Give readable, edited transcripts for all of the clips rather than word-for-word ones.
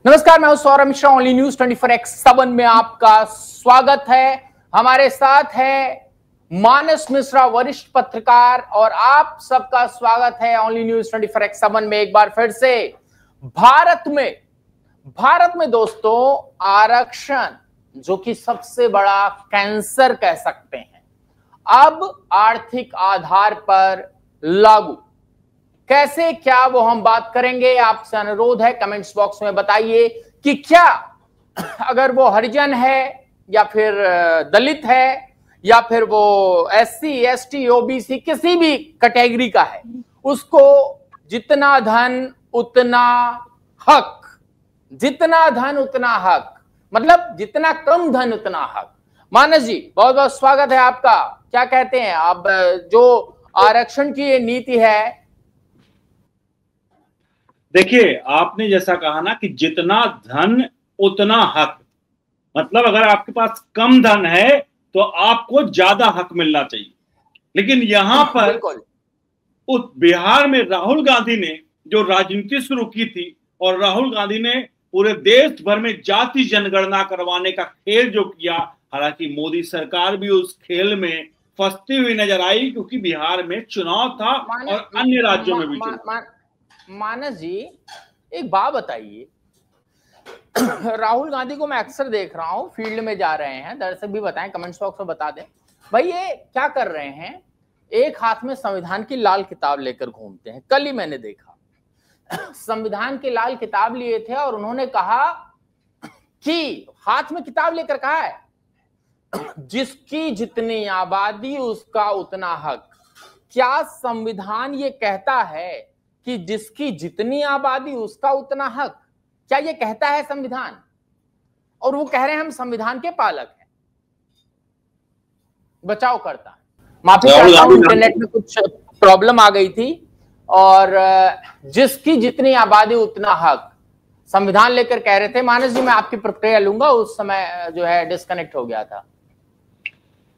नमस्कार, मैं हूं Saurabh Mishra. Only news 24x7 में आपका स्वागत है। हमारे साथ है मानस मिश्रा, वरिष्ठ पत्रकार, और आप सबका स्वागत है ओनली न्यूज 24x7 में एक बार फिर से। भारत में दोस्तों आरक्षण, जो कि सबसे बड़ा कैंसर कह सकते हैं, अब आर्थिक आधार पर लागू कैसे, क्या वो हम बात करेंगे। आपसे अनुरोध है कमेंट्स बॉक्स में बताइए कि क्या अगर वो हरिजन है या फिर दलित है या फिर वो SC ST OBC किसी भी कैटेगरी का है, उसको जितना धन उतना हक, जितना धन उतना हक, मतलब जितना कम धन उतना हक। मानस जी, बहुत बहुत स्वागत है आपका। क्या कहते हैं आप, जो आरक्षण की ये नीति है? देखिए, आपने जैसा कहा ना कि जितना धन उतना हक, मतलब अगर आपके पास कम धन है तो आपको ज्यादा हक मिलना चाहिए। लेकिन यहां पर बिहार में राहुल गांधी ने जो राजनीति शुरू की थी, और राहुल गांधी ने पूरे देश भर में जाति जनगणना करवाने का खेल जो किया, हालांकि मोदी सरकार भी उस खेल में फंसती हुई नजर आई, क्योंकि बिहार में चुनाव था और अन्य राज्यों में भी चुनाव। मानस जी, एक बात बताइए। राहुल गांधी को मैं अक्सर देख रहा हूं, फील्ड में जा रहे हैं, दर्शक भी बताएं, कमेंट्स बॉक्स में बता दें भाई, ये क्या कर रहे हैं? एक हाथ में संविधान की लाल किताब लेकर घूमते हैं। कल ही मैंने देखा, संविधान की लाल किताब लिए थे और उन्होंने कहा कि हाथ में किताब लेकर कहा है, जिसकी जितनी आबादी उसका उतना हक। क्या संविधान ये कहता है कि जिसकी जितनी आबादी उसका उतना हक? क्या ये कहता है संविधान? और वो कह रहे हैं हम संविधान के पालक हैं, बचाव करता है। माफी चाहता हूं, इंटरनेट में कुछ प्रॉब्लम आ गई थी। और जिसकी जितनी आबादी उतना हक, संविधान लेकर कह रहे थे। मानस जी, मैं आपकी प्रतिक्रिया लूंगा, उस समय जो है डिस्कनेक्ट हो गया था।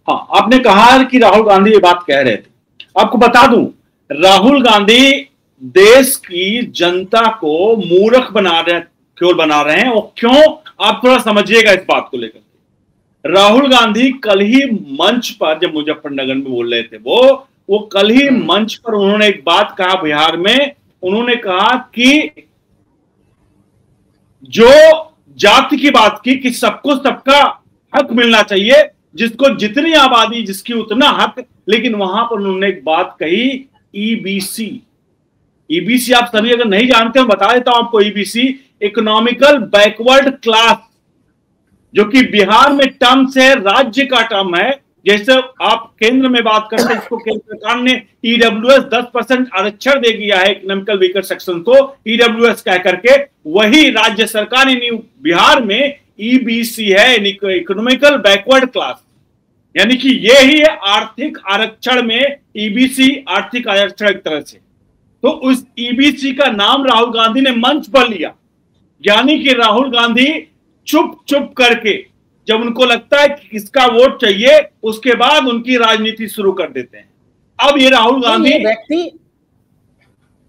हाँ, आपने कहा कि राहुल गांधी ये बात कह रहे थे। आपको बता दूं, राहुल गांधी देश की जनता को मूर्ख बना रहे हैं। और क्यों, आप थोड़ा समझिएगा इस बात को लेकर। राहुल गांधी कल ही मंच पर, जब मुजफ्फरनगर में बोल रहे थे, वो कल ही मंच पर उन्होंने एक बात कहा बिहार में। उन्होंने कहा कि जो जाति की बात की कि सबको सबका हक मिलना चाहिए, जिसको जितनी आबादी जिसकी उतना हक। लेकिन वहां पर उन्होंने एक बात कही, ईबीसी आप सभी अगर नहीं जानते, मैं बता देता हूं आपको। ईबीसी इकोनॉमिकल बैकवर्ड क्लास, जो कि बिहार में टर्म है, राज्य का टर्म है। जैसे आप केंद्र में बात करते हैं, इसको केंद्र सरकार ने EWS 10% आरक्षण दे दिया है इकोनॉमिकल वीकर सेक्शन को, EWS कह करके। वही राज्य सरकार बिहार में ईबीसी है, इकोनॉमिकल बैकवर्ड क्लास, यानी कि ये ही है आर्थिक आरक्षण में ईबीसी, आर्थिक आरक्षण एक तरह से। तो उस ईबीसी का नाम राहुल गांधी ने मंच पर लिया, यानी कि राहुल गांधी चुप चुप करके, जब उनको लगता है कि किसका वोट चाहिए, उसके बाद उनकी राजनीति शुरू कर देते हैं। अब ये राहुल गांधी,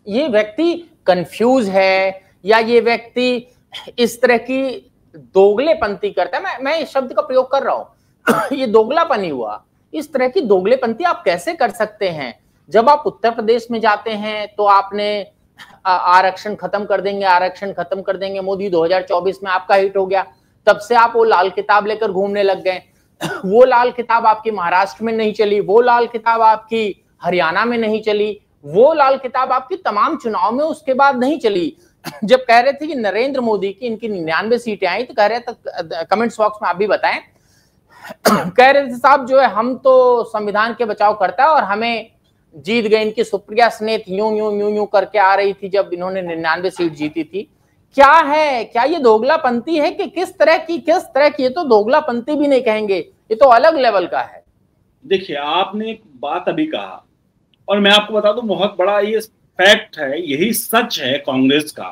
ये व्यक्ति कंफ्यूज है, या ये व्यक्ति इस तरह की दोगलेपंती करता है? मैं इस शब्द का प्रयोग कर रहा हूं। ये दोगलापनी हुआ। इस तरह की दोगलेपंती आप कैसे कर सकते हैं? जब आप उत्तर प्रदेश में जाते हैं तो आपने आरक्षण खत्म कर देंगे, आरक्षण खत्म कर देंगे। मोदी 2024 में आपका हिट हो गया, तब से आप वो लाल किताब लेकर घूमने लग गए। वो लाल किताब आपकी महाराष्ट्र में नहीं चली, वो लाल किताब आपकी हरियाणा में नहीं चली, वो लाल किताब आपकी तमाम चुनाव में उसके बाद नहीं चली। जब कह रहे थे कि नरेंद्र मोदी की इनकी 99 सीटें आई, तो कह रहे थे, कमेंट्स बॉक्स में आप भी बताएं, कह रहे थे साहब जो है हम तो संविधान के बचाव करता है, और हमें जीत गए। इनकी सुप्रिया स्नेत यूं यूं यूं यूं करके आ रही थी जब इन्होंने 99 सीट जीती थी। क्या है, क्या ये दोगलापंती है कि किस तरह की? ये तो दोगलापंती भी नहीं कहेंगे, ये तो अलग लेवल का है। देखिए, आपने एक बात अभी कहा, और मैं आपको बता दूं, बहुत बड़ा ये फैक्ट है, यही सच है कांग्रेस का,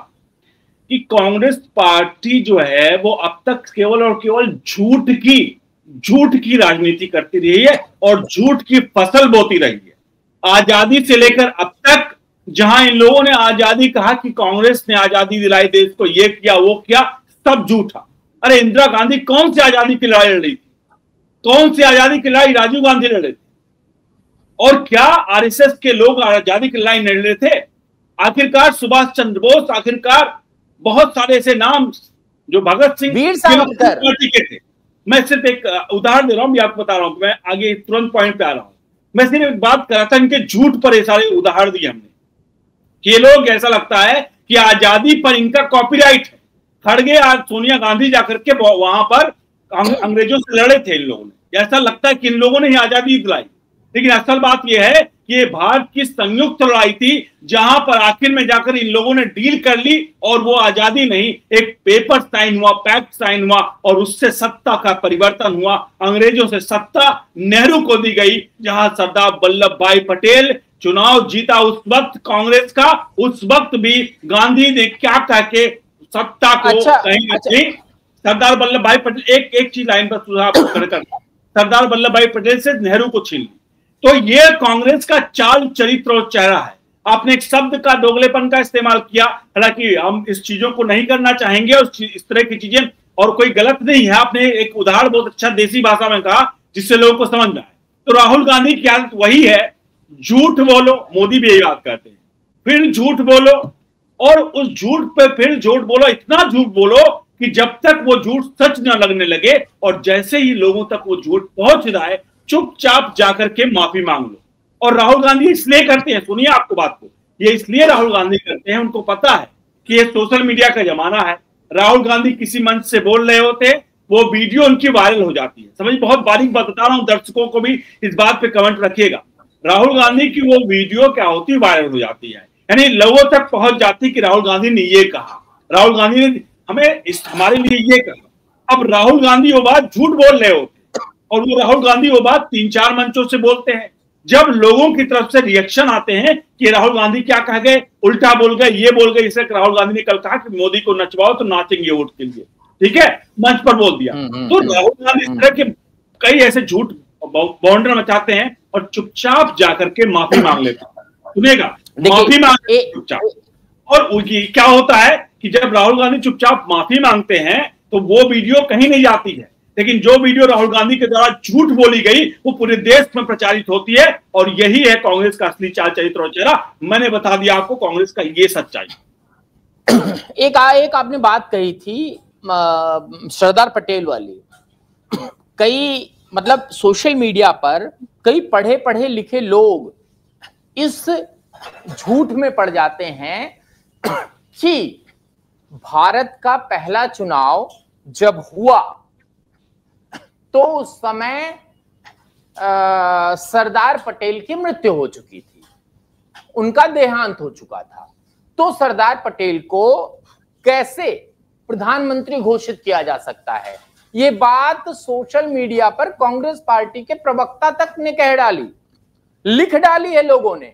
कि कांग्रेस पार्टी जो है वो अब तक केवल और केवल झूठ की राजनीति करती रही है और झूठ की फसल बोती रही है। आजादी से लेकर अब तक, जहां इन लोगों ने आजादी कहा कि कांग्रेस ने आजादी दिलाई देश को, ये किया वो किया, सब झूठा। अरे इंदिरा गांधी कौन सी आजादी की लड़ाई लड़ रही थी? कौन सी आजादी की लड़ाई राजीव गांधी लड़ रहे थे? और क्या आरएसएस के लोग आजादी की लड़ाई लड़ रहे थे? आखिरकार सुभाष चंद्र बोस, आखिरकार बहुत सारे ऐसे नाम जो भगत सिंह, वीर सावरकर पार्टी के थे। मैं सिर्फ एक उदाहरण दे रहा हूं, आपको बता रहा हूं, मैं आगे तुरंत पॉइंट पे आ रहा हूं। मैं सिर्फ एक बात कर रहा था, इनके झूठ पर ये सारे उदाहरण दिए हमने कि ये लोग, ऐसा लगता है कि आजादी पर इनका कॉपीराइट है। खड़गे आज सोनिया गांधी जाकर के वहां पर अंग्रेजों से लड़े थे इन लोगों ने, ऐसा लगता है कि इन लोगों ने ही आजादी दिलाई, लेकिन असल बात यह है कि ये भारत की संयुक्त लड़ाई थी, जहां पर आखिर में जाकर इन लोगों ने डील कर ली और वो आजादी नहीं, एक पेपर साइन हुआ, पैक्ट साइन हुआ और उससे सत्ता का परिवर्तन हुआ। अंग्रेजों से सत्ता नेहरू को दी गई, जहां सरदार वल्लभ भाई पटेल चुनाव जीता उस वक्त कांग्रेस का। उस वक्त भी गांधी ने क्या कह के सत्ता को कहीं ना कहीं सरदार वल्लभ भाई पटेल, एक चीज लाइन पर सरदार वल्लभ भाई पटेल से नेहरू को छीन ली। तो ये कांग्रेस का चाल, चरित्र और चेहरा है। आपने एक शब्द का, दोगलेपन का इस्तेमाल किया, हालांकि हम इस चीजों को नहीं करना चाहेंगे और इस तरह की चीजें, और कोई गलत नहीं है। आपने एक उदाहरण बहुत अच्छा देसी भाषा में कहा जिससे लोगों को समझ में आए। तो राहुल गांधी की आदत वही है, झूठ बोलो, मोदी भी यही बात करते हैं, फिर झूठ बोलो और उस झूठ पे फिर झूठ बोलो, इतना झूठ बोलो कि जब तक वो झूठ सच न लगने लगे, और जैसे ही लोगों तक वो झूठ पहुंच जाए, चुपचाप जाकर के माफी मांग लो। और राहुल गांधी इसलिए करते हैं, सुनिए आपको बात को, ये इसलिए राहुल गांधी करते हैं, उनको पता है कि ये सोशल मीडिया का जमाना है। राहुल गांधी किसी मंच से बोल रहे होते, वो वीडियो उनकी वायरल हो जाती है। समझ, बहुत बारीक बात बता रहा हूं, दर्शकों को भी इस बात पे कमेंट रखिएगा। राहुल गांधी की वो वीडियो क्या होती, वायरल हो जाती है, यानी लोगों तक पहुंच जाती कि राहुल गांधी ने ये कहा, राहुल गांधी ने हमारे लिए ये कहा। अब राहुल गांधी वो बात झूठ बोल रहे होते और वो राहुल गांधी वो बात 3-4 मंचों से बोलते हैं। जब लोगों की तरफ से रिएक्शन आते हैं कि राहुल गांधी क्या कह गए, उल्टा बोल गए, ये बोल गए, जैसे राहुल गांधी ने कल कहा कि मोदी को नचवाओ तो नाचेंगे वोट के लिए, ठीक है, मंच पर बोल दिया। तो राहुल गांधी इस तरह के कई ऐसे झूठ बाउंडर मचाते हैं और चुपचाप जाकर के माफी मांग लेते हैं। सुनिएगा, माफी मांग चुपचाप। और क्या होता है कि जब राहुल गांधी चुपचाप माफी मांगते हैं तो वो वीडियो कहीं नहीं जाती है, लेकिन जो वीडियो राहुल गांधी के द्वारा झूठ बोली गई वो पूरे देश में प्रचारित होती है। और यही है कांग्रेस का असली चाल, चरित्र और चेहरा। मैंने बता दिया आपको कांग्रेस का ये सच्चाई। एक आपने बात कही थी सरदार पटेल वाली, कई मतलब सोशल मीडिया पर कई पढ़े पढ़े लिखे लोग इस झूठ में पड़ जाते हैं कि भारत का पहला चुनाव जब हुआ तो उस समय सरदार पटेल की मृत्यु हो चुकी थी, उनका देहांत हो चुका था। तो सरदार पटेल को कैसे प्रधानमंत्री घोषित किया जा सकता है, ये बात सोशल मीडिया पर कांग्रेस पार्टी के प्रवक्ता तक ने कह डाली, लिख डाली है लोगों ने।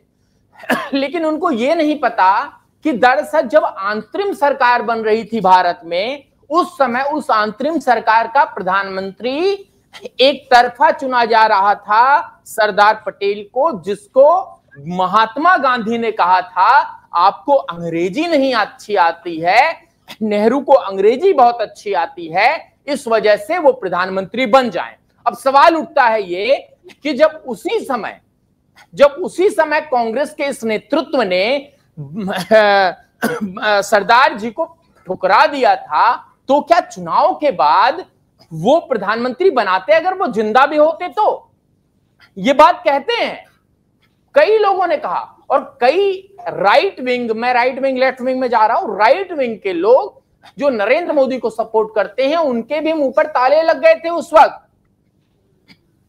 लेकिन उनको ये नहीं पता कि दरअसल जब अंतरिम सरकार बन रही थी भारत में, उस समय उस अंतरिम सरकार का प्रधानमंत्री एक तरफा चुना जा रहा था सरदार पटेल को, जिसको महात्मा गांधी ने कहा था आपको अंग्रेजी नहीं अच्छी आती है, नेहरू को अंग्रेजी बहुत अच्छी आती है, इस वजह से वो प्रधानमंत्री बन जाएं। अब सवाल उठता है ये कि जब उसी समय कांग्रेस के इस नेतृत्व ने सरदार जी को ठुकरा दिया था, तो क्या चुनाव के बाद वो प्रधानमंत्री बनाते अगर वो जिंदा भी होते? तो ये बात कहते हैं, कई लोगों ने कहा। और कई राइट विंग, मैं राइट विंग लेफ्ट विंग में जा रहा हूं, राइट विंग के लोग जो नरेंद्र मोदी को सपोर्ट करते हैं, उनके भी मुंह पर ताले लग गए थे उस वक्त।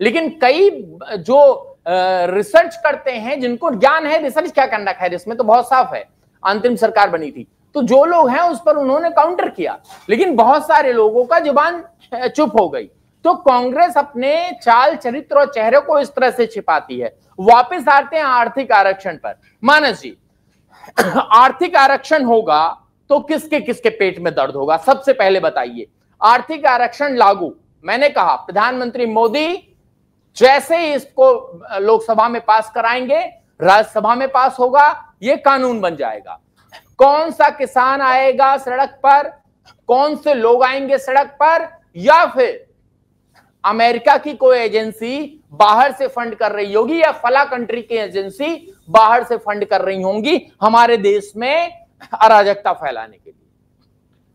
लेकिन कई जो रिसर्च करते हैं, जिनको ज्ञान है रिसर्च क्या करना है, इसमें तो बहुत साफ है, अंतिम सरकार बनी थी, तो जो लोग हैं उस पर उन्होंने काउंटर किया, लेकिन बहुत सारे लोगों का जुबान चुप हो गई। तो कांग्रेस अपने चाल, चरित्र और चेहरे को इस तरह से छिपाती है। वापस आते हैं आर्थिक आरक्षण पर। मानस जी, आर्थिक आरक्षण होगा तो किसके किसके पेट में दर्द होगा, सबसे पहले बताइए। आर्थिक आरक्षण लागू, मैंने कहा प्रधानमंत्री मोदी जैसे ही इसको लोकसभा में पास कराएंगे, राज्यसभा में पास होगा, यह कानून बन जाएगा। कौन सा किसान आएगा सड़क पर कौन से लोग आएंगे सड़क पर, या फिर अमेरिका की कोई एजेंसी बाहर से फंड कर रही होगी, या फला कंट्री की एजेंसी बाहर से फंड कर रही होंगी हमारे देश में अराजकता फैलाने के लिए।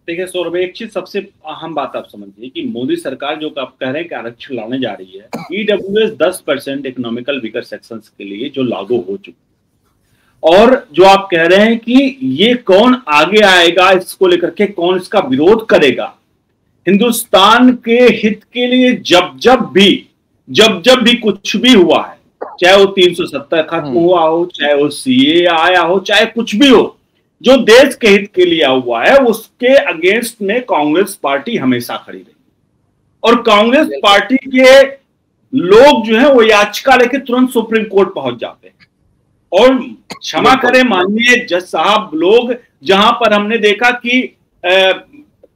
देखिए सौरभ, एक चीज सबसे अहम बात आप समझिए कि मोदी सरकार जो आप कह रहे हैं कि आरक्षण लाने जा रही है, ईडब्ल्यूएस 10% इकोनॉमिकल वीकर सेक्शंस के लिए जो लागू हो चुका, और जो आप कह रहे हैं कि ये कौन आगे आएगा इसको लेकर के, कौन इसका विरोध करेगा, हिंदुस्तान के हित के लिए जब जब भी कुछ भी हुआ है, चाहे वो 370 खत्म हुआ हो, चाहे वो सीए आया हो, चाहे कुछ भी हो, जो देश के हित के लिए हुआ है, उसके अगेंस्ट में कांग्रेस पार्टी हमेशा खड़ी रही। और कांग्रेस पार्टी के लोग जो है वो याचिका लेके तुरंत सुप्रीम कोर्ट पहुंच जाते हैं। और क्षमा करें माननीय जज साहब, लोग जहां पर हमने देखा कि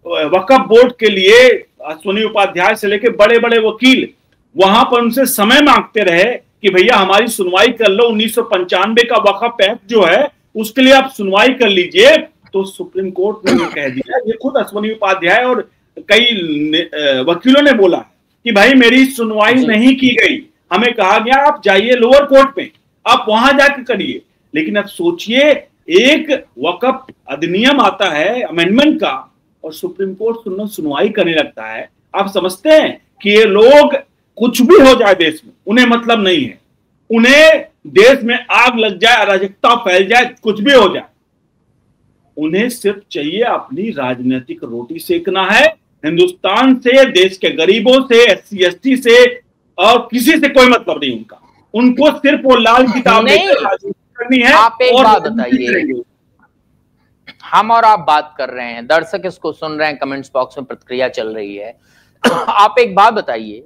वक्फ बोर्ड के लिए अश्विनी उपाध्याय से लेके बड़े बड़े वकील वहां पर उनसे समय मांगते रहे कि भैया हमारी सुनवाई कर लो, 1995 का वक्फ एक्ट जो है उसके लिए आप सुनवाई कर लीजिए, तो सुप्रीम कोर्ट ने कह दिया, ये खुद अश्विनी उपाध्याय और कई वकीलों ने बोला कि भाई मेरी सुनवाई नहीं की गई, हमें कहा गया आप जाइए लोअर कोर्ट में, आप वहां जाकर करिए। लेकिन अब सोचिए, एक वक्फ अधिनियम आता है अमेंडमेंट का और सुप्रीम कोर्ट सुनवाई करने लगता है। आप समझते हैं कि ये लोग कुछ भी हो जाए देश में उन्हें मतलब नहीं है, उन्हें देश में आग लग जाए, अराजकता फैल जाए, कुछ भी हो जाए, उन्हें सिर्फ चाहिए अपनी राजनीतिक रोटी सेकना है। हिंदुस्तान से, देश के गरीबों से, एससी एसटी से और किसी से कोई मतलब नहीं उनका, उनको सिर्फ वो लाल किताब करनी है। आप एक बात बताइए, हम और आप बात कर रहे हैं, दर्शक इसको सुन रहे हैं, कमेंट्स बॉक्स में प्रतिक्रिया चल रही है। आप एक बात बताइए,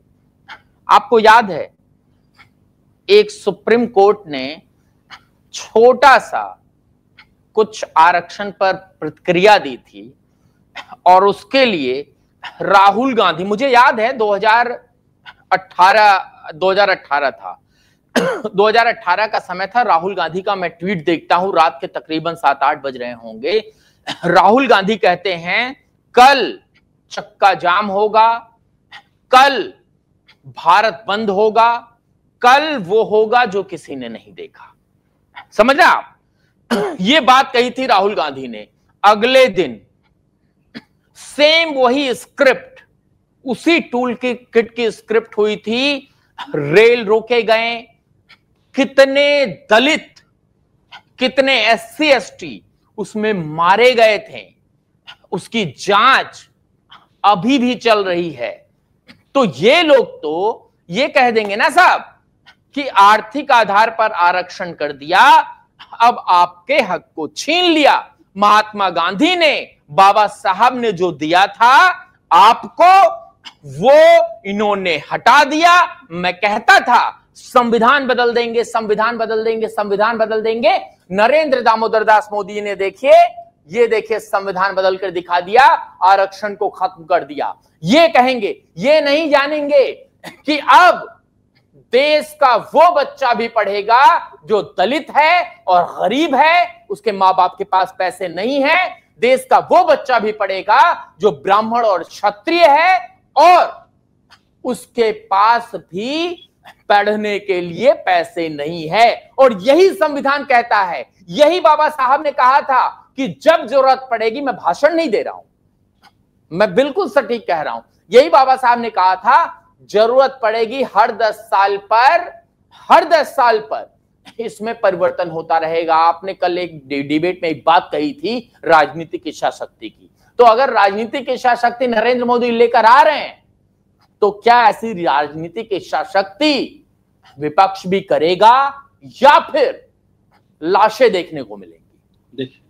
आपको याद है एक सुप्रीम कोर्ट ने छोटा सा कुछ आरक्षण पर प्रतिक्रिया दी थी और उसके लिए राहुल गांधी, मुझे याद है 2018 था, 2018 का समय था, राहुल गांधी का मैं ट्वीट देखता हूं, रात के तकरीबन 7-8 बज रहे होंगे। राहुल गांधी कहते हैं कल चक्का जाम होगा, कल भारत बंद होगा, कल वो होगा जो किसी ने नहीं देखा। समझ रहे आप? ये बात कही थी राहुल गांधी ने। अगले दिन सेम वही स्क्रिप्ट, उसी टूल की किट की स्क्रिप्ट हुई थी, रेल रोके गए, कितने दलित, कितने एससी एसटी उसमें मारे गए थे, उसकी जांच अभी भी चल रही है। तो ये लोग तो ये कह देंगे ना साहब कि आर्थिक आधार पर आरक्षण कर दिया, अब आपके हक को छीन लिया। महात्मा गांधी ने, बाबा साहब ने जो दिया था आपको, वो इन्होंने हटा दिया। मैं कहता था संविधान बदल देंगे, संविधान बदल देंगे, संविधान बदल देंगे। नरेंद्र दामोदर दास मोदी ने देखिए, ये देखिए संविधान बदल कर दिखा दिया, आरक्षण को खत्म कर दिया। ये कहेंगे, ये नहीं जानेंगे कि अब देश का वो बच्चा भी पढ़ेगा जो दलित है और गरीब है, उसके मां बाप के पास पैसे नहीं है। देश का वो बच्चा भी पढ़ेगा जो ब्राह्मण और क्षत्रिय है और उसके पास भी पढ़ने के लिए पैसे नहीं है। और यही संविधान कहता है, यही बाबा साहब ने कहा था कि जब जरूरत पड़ेगी, मैं भाषण नहीं दे रहा हूं, मैं बिल्कुल सटीक कह रहा हूं, यही बाबा साहब ने कहा था, जरूरत पड़ेगी हर 10 साल पर इसमें परिवर्तन होता रहेगा। आपने कल एक डिबेट में एक बात कही थी राजनीतिक इच्छा शक्ति की, तो अगर राजनीतिक इच्छा शक्ति नरेंद्र मोदी लेकर आ रहे हैं, तो क्या ऐसी राजनीतिक इच्छा शक्ति विपक्ष भी करेगा या फिर लाशें देखने को मिलेंगी? देखिए,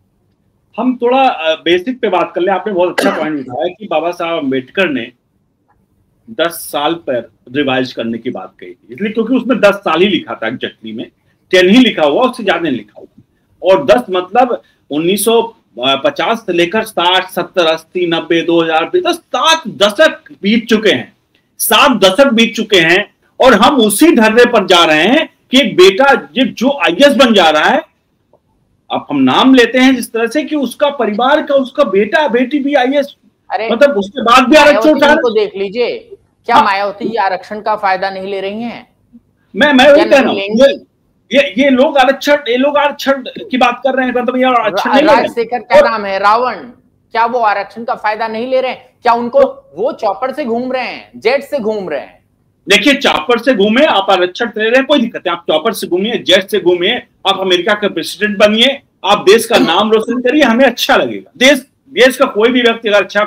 हम थोड़ा बेसिक पे बात कर ले। आपने बहुत अच्छा पॉइंट उठाया कि बाबा साहब अम्बेडकर ने 10 साल पर रिवाइज करने की बात कही थी, इसलिए क्योंकि उसमें 10 साल ही लिखा था, एग्जैक्टली में 10 ही लिखा हुआ, उससे ज्यादा नहीं लिखा हुआ। और 10 मतलब 1950 से लेकर 60, 70, 80, 90, 2000 तो 7 दशक बीत चुके हैं, 7 दशक बीत चुके हैं और हम उसी ढर्रे पर जा रहे हैं कि एक बेटा जो आईएएस बन जा रहा है। अब हम नाम लेते हैं जिस तरह से कि उसका परिवार का, उसका बेटा बेटी भी आईएएस अरे मतलब उसके बाद भी आरक्षण उठा को देख लीजिए, क्या मायावती आरक्षण का फायदा नहीं ले रही हैं? मैं वही कह रहा हूँ, ये लोग आरक्षण की बात कर रहे हैं, मतलब यार आरक्षण नहीं ले रहे। राजशेखर क्या नाम है, रावण, क्या वो आरक्षण का फायदा नहीं ले रहे हैं? क्या उनको वो चॉपर से घूम रहे हैं, जेट से घूम रहे हैं? देखिए, चॉपर से घूमे आप, आरक्षण ले रहे हैं, कोई दिक्कत नहीं, आप चॉपर से घूमिए, जेट से घूमिए, आप अमेरिका का प्रेसिडेंट बनिए, आप देश का नाम रोशन करिए, हमें अच्छा लगेगा। देश का कोई भी व्यक्ति अगर अच्छा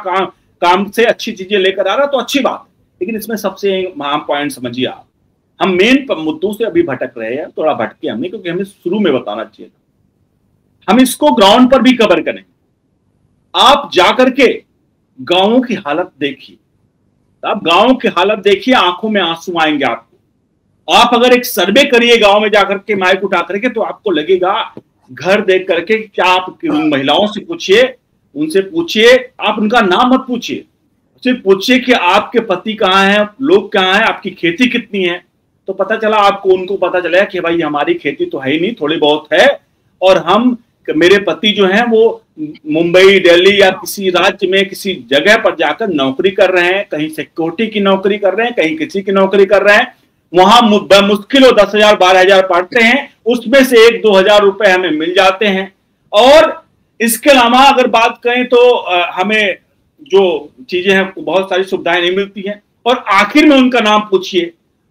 काम से अच्छी चीजें लेकर आ रहा तो अच्छी बात है, लेकिन इसमें सबसे अहम पॉइंट समझिए आप, हम मेन मुद्दों से अभी भटक रहे हैं, थोड़ा भटके हमने, क्योंकि हमें शुरू में बताना चाहिए था। हम इसको ग्राउंड पर भी कवर करें। आप जाकर के गांवों की हालत देखिए, आप गांवों की हालत देखिए, आंखों में आंसू आएंगे आपको। आप अगर एक सर्वे करिए गांव में जाकर के, माइक उठा करके, तो आपको लगेगा, घर देख करके, क्या आप महिलाओं से पूछिए, उनसे पूछिए, आप उनका नाम मत पूछिए, सिर्फ पूछिए कि आपके पति कहाँ हैं, लोग कहाँ हैं, आपकी खेती कितनी है, तो पता चला आपको, उनको पता चला कि भाई हमारी खेती तो है ही नहीं, थोड़ी बहुत है, और मेरे पति जो हैं वो मुंबई, दिल्ली या किसी राज्य में किसी जगह पर जाकर नौकरी कर रहे हैं, कहीं सिक्योरिटी की नौकरी कर रहे हैं, कहीं किसी की नौकरी कर रहे हैं, वहां मुश्किल 10,000 12,000 पाते हैं, उसमें से 1-2 हजार रुपए हमें मिल जाते हैं। और इसके अलावा अगर बात करें तो हमें जो चीजें हैं, बहुत सारी सुविधाएं नहीं मिलती हैं। और आखिर में उनका नाम पूछिए,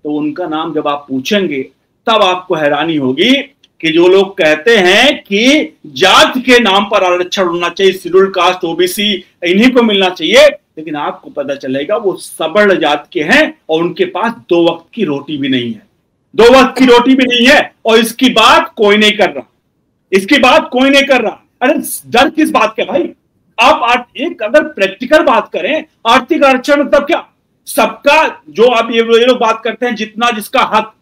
तो उनका नाम जब आप पूछेंगे तब आपको हैरानी होगी कि जो लोग कहते हैं कि जात के नाम पर आरक्षण होना चाहिए, शेड्यूल कास्ट, ओबीसी, इन्हीं को मिलना चाहिए, लेकिन आपको पता चलेगा वो सबड़ जात के हैं और उनके पास 2 वक्त की रोटी भी नहीं है, 2 वक्त की रोटी भी नहीं है, और इसकी बात कोई नहीं कर रहा, इसकी बात कोई नहीं कर रहा। अरे डर किस बात का भाई? आप एक अगर प्रैक्टिकल बात करें, आर्थिक आरक्षण मतलब क्या? सबका, जो आप ये लोग बात करते हैं जितना जिसका हक,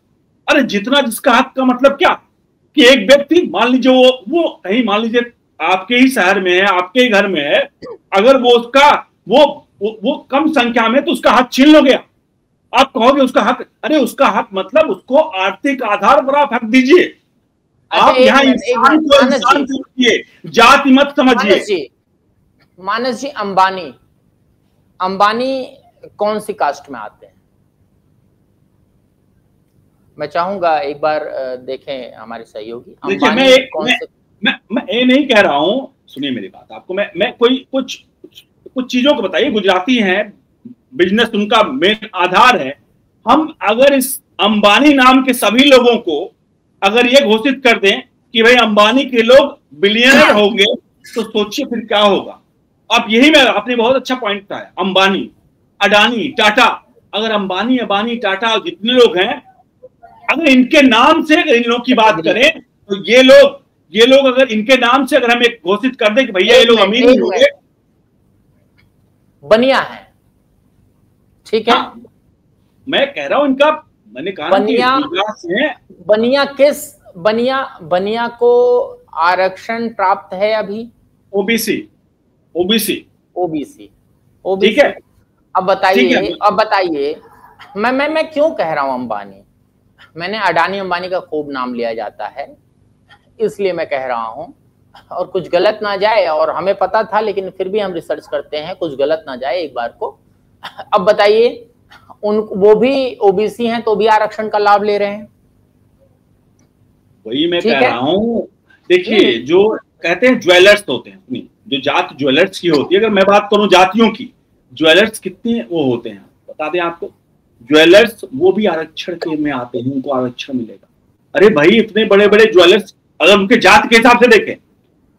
अरे जितना जिसका हक का मतलब क्या कि एक व्यक्ति, मान लीजिए वो कहीं, मान लीजिए आपके ही शहर में है, आपके ही घर में है, अगर वो उसका वो कम संख्या में, तो उसका हक छीन लोगे आप कहोगे उसका हक? अरे उसका हक मतलब उसको आर्थिक आधार पर आप हक दीजिए। आप यहाँ इंसान को इंसान समझिए, जाति मत समझिए। मानस जी, अंबानी कौन सी कास्ट में आते हैं? मैं चाहूंगा एक बार देखें हमारे सहयोगी। देखिए, मैं ये नहीं कह रहा हूं, सुनिए मेरी बात, आपको मैं कुछ चीजों को बताइए। गुजराती हैं, बिजनेस उनका मेन आधार है। हम अगर इस अंबानी नाम के सभी लोगों को अगर ये घोषित कर दें कि भाई अंबानी के लोग बिलियनर होंगे, तो सोचिए फिर क्या होगा। अब यही आपने बहुत अच्छा पॉइंट बताया, अंबानी, अडानी, टाटा, अगर अंबानी, टाटा जितने लोग हैं, अगर इनके नाम से अगर इन लोगों की बात करें, तो ये लोग अगर इनके नाम से अगर हम एक घोषित कर दें कि भैया ये लोग अमीर नहीं होंगे, बनिया है, ठीक है। हाँ, मैं कह रहा हूं इनका, मैंने कहा बनिया को आरक्षण प्राप्त है अभी, ओबीसी, ठीक है। अब बताइए मैं क्यों कह रहा हूं अंबानी? मैंने अडानी अंबानी का खूब नाम लिया जाता है, इसलिए मैं कह रहा हूं, और कुछ गलत ना जाए, और हमें पता था लेकिन फिर भी हम रिसर्च करते हैं, कुछ गलत ना जाए एक बार को। अब बताइए, वो भी ओबीसी हैं तो भी आरक्षण का लाभ ले रहे हैं। वही मैं कह रहा हूं। देखिए, जो कहते हैं ज्वेलर्स होते हैं, जो जात ज्वेलर्स की होती है, अगर मैं बात करूं जातियों की, ज्वेलर्स कितने वो होते हैं बता दें आपको? ज्वेलर्स वो भी आरक्षण के में आते हैं, उनको आरक्षण मिलेगा। अरे भाई, इतने बड़े बड़े ज्वेलर्स अगर उनके जात के हिसाब से देखें,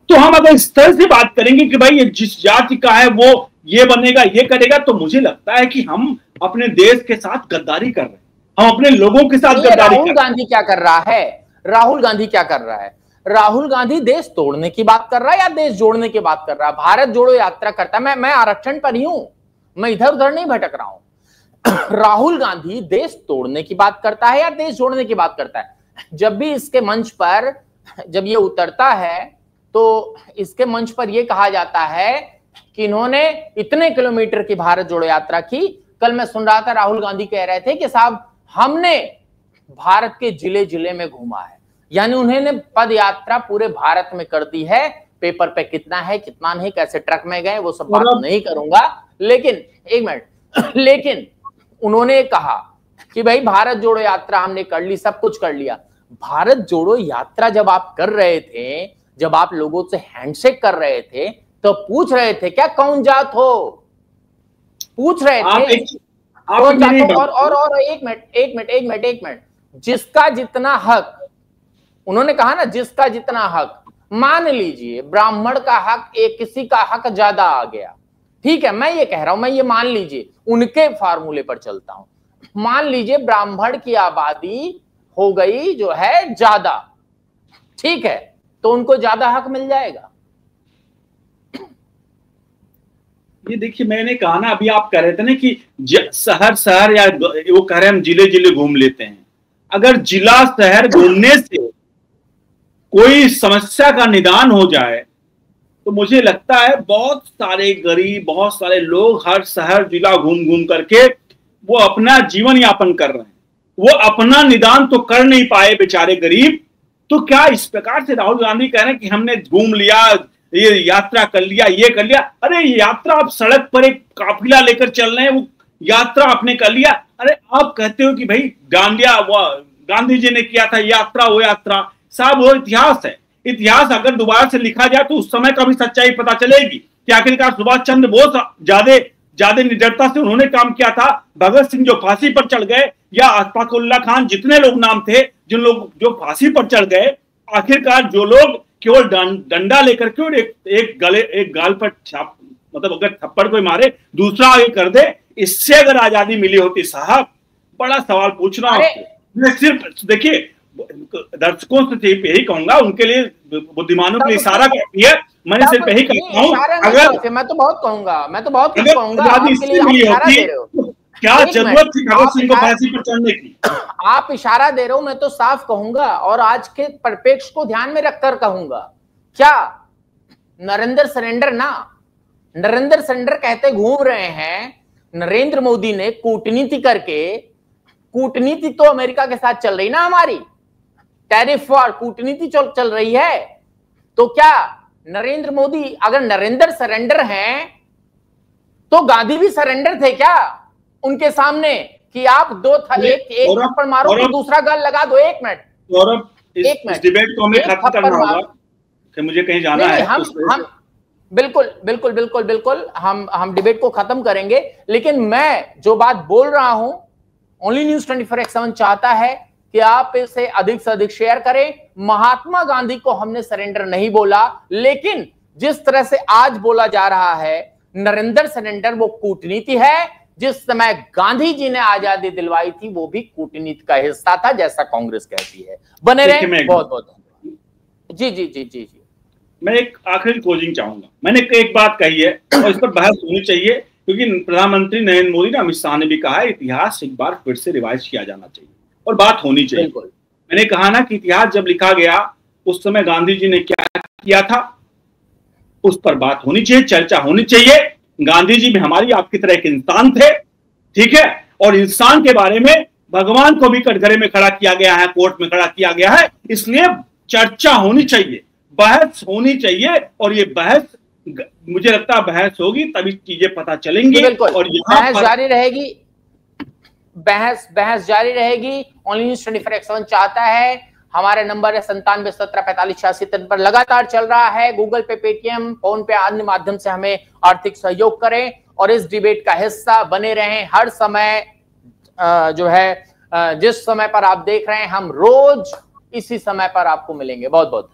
तो हम अगर इस तरह से बात करेंगे कि भाई जिस जाति का है वो ये बनेगा, ये करेगा, तो मुझे लगता है कि हम अपने देश के साथ गद्दारी कर रहे हैं, हम अपने लोगों के साथ गद्दारी कर रहे हैं। राहुल गांधी क्या कर रहा है? राहुल गांधी देश तोड़ने की बात कर रहा है या देश जोड़ने की बात कर रहा है? भारत जोड़ो यात्रा करता है। मैं आरक्षण पर ही हूं, मैं इधर उधर नहीं भटक रहा हूं। राहुल गांधी देश तोड़ने की बात करता है या देश जोड़ने की बात करता है? जब भी इसके मंच पर जब ये उतरता है, तो इसके मंच पर यह कहा जाता है कि इन्होंने इतने किलोमीटर की भारत जोड़ो यात्रा की। कल मैं सुन रहा था, राहुल गांधी कह रहे थे कि साहब हमने भारत के जिले जिले में घूमा है, यानी उन्होंने पद यात्रा पूरे भारत में कर दी है, पेपर पे कितना है कितना नहीं, कैसे ट्रक में गए, वो सब बात नहीं करूंगा। लेकिन एक मिनट, लेकिन उन्होंने कहा कि भाई भारत जोड़ो यात्रा हमने कर ली, सब कुछ कर लिया। भारत जोड़ो यात्रा जब आप कर रहे थे, जब आप लोगों से हैंडशेक कर रहे थे, तो पूछ रहे थे क्या कौन जात हो, पूछ रहे थे कौन जात हो। और एक मिनट, जिसका जितना हक, उन्होंने कहा ना जिसका जितना हक, मान लीजिए ब्राह्मण का हक एक किसी का हक ज्यादा आ गया, ठीक है, मैं ये कह रहा हूं, मैं ये मान लीजिए उनके फार्मूले पर चलता हूं, मान लीजिए ब्राह्मण की आबादी हो गई जो है ज्यादा, ठीक है, तो उनको ज्यादा हक मिल जाएगा। ये देखिए मैंने कहा ना, अभी आप कह रहे थे ना कि शहर शहर या वो कह रहे हैं हम जिले जिले घूम लेते हैं। अगर जिला शहर घूमने से कोई समस्या का निदान हो जाए तो मुझे लगता है बहुत सारे गरीब, बहुत सारे लोग हर शहर जिला घूम घूम करके वो अपना जीवन यापन कर रहे हैं, वो अपना निदान तो कर नहीं पाए बेचारे गरीब। तो क्या इस प्रकार से राहुल गांधी कह रहे हैं कि हमने घूम लिया, ये यात्रा कर लिया, ये कर लिया? अरे यात्रा, आप सड़क पर एक काफिला लेकर चल रहे हैं, वो यात्रा आपने कर लिया। अरे आप कहते हो कि भाई गांधी जी ने किया था यात्रा, वो यात्रा साहब वो इतिहास है। इतिहास अगर दोबारा से लिखा जाए तो उस समय का भी सच्चाई पता चलेगी कि आखिरकार सुभाष चंद्र बोस ज्यादा निडरता से उन्होंने काम किया था, भगत सिंह जो फांसी पर चढ़ गए, या अशफाक उल्लाह खान, जितने लोग नाम थे जिन लोग जो फांसी पर चढ़ गए, आखिरकार जो लोग केवल डंडा लेकर के एक गाल पर छाप, मतलब अगर थप्पड़ कोई मारे दूसरा आगे कर दे, इससे अगर आजादी मिली होती साहब, बड़ा सवाल पूछ रहा हूं आपको। मैं सिर्फ देखिए दर्शकों से यही कहूंगा, उनके लिए, बुद्धिमानों के लिए इशारा करती है, मैंने सिर्फ यही कहता हूं, अगर मैं तो बहुत कहूंगा, क्या जरूरत थी भगत सिंह को फांसी पर चढ़ने की? आप इशारा दे रहे हो, मैं तो साफ कहूंगा और आज के परिप्रेक्ष्य को ध्यान में रखकर कहूंगा, क्या नरेंद्र सरेंडर कहते घूम रहे हैं, नरेंद्र मोदी ने कूटनीति करके, कूटनीति तो अमेरिका के साथ चल रही ना हमारी, टैरिफ वॉर कूटनीति चल रही है, तो क्या नरेंद्र मोदी अगर नरेंद्र सरेंडर हैं तो गांधी भी सरेंडर थे क्या उनके सामने कि आप एक थप्पड़ मारो तो दूसरा गाल लगा दो? एक मिनट, इस डिबेट को हमें खत्म करना होगा कि मुझे कहीं जाना है। हम बिल्कुल हम डिबेट को खत्म करेंगे, लेकिन मैं जो बात बोल रहा हूं, ओनली न्यूज़ 24x7 चाहता है कि आप इसे अधिक से अधिक शेयर करें। महात्मा गांधी को हमने सरेंडर नहीं बोला, लेकिन जिस तरह से आज बोला जा रहा है नरेंद्र सरेंडर, वो कूटनीति है। जिस समय गांधी जी ने आजादी दिलवाई थी वो भी कूटनीति का हिस्सा था, जैसा कांग्रेस कहती है। बने रहे, बहुत बहुत जी। मैं एक आखिरी क्लोजिंग चाहूंगा। मैंने एक बात कही है और इस पर बहस होनी चाहिए, क्योंकि प्रधानमंत्री नरेंद्र मोदी ने, अमित शाह ने भी कहा है, इतिहास एक बार फिर से रिवाइज किया जाना चाहिए और बात होनी चाहिए। मैंने कहा ना कि इतिहास जब लिखा गया उस समय गांधी जी ने क्या किया था, उस पर बात होनी चाहिए, चर्चा होनी चाहिए। गांधी जी भी हमारी आपकी तरह एक इंसान थे, ठीक है, और इंसान के बारे में भगवान को भी कटघरे में खड़ा किया गया है, कोर्ट में खड़ा किया गया है, इसलिए चर्चा होनी चाहिए, बहस होनी चाहिए। और ये बहस, मुझे लगता है बहस होगी तभी चीजें पता चलेंगी और बहस जारी रहेगी, बहस जारी रहेगी। ओनली न्यूज़ 24x7 चाहता है, हमारे नंबर है 97174586 पर लगातार चल रहा है। गूगल पे, पेटीएम, फोन पे, अन्य माध्यम से हमें आर्थिक सहयोग करें और इस डिबेट का हिस्सा बने रहें। हर समय जो है जिस समय पर आप देख रहे हैं, हम रोज इसी समय पर आपको मिलेंगे। बहुत बहुत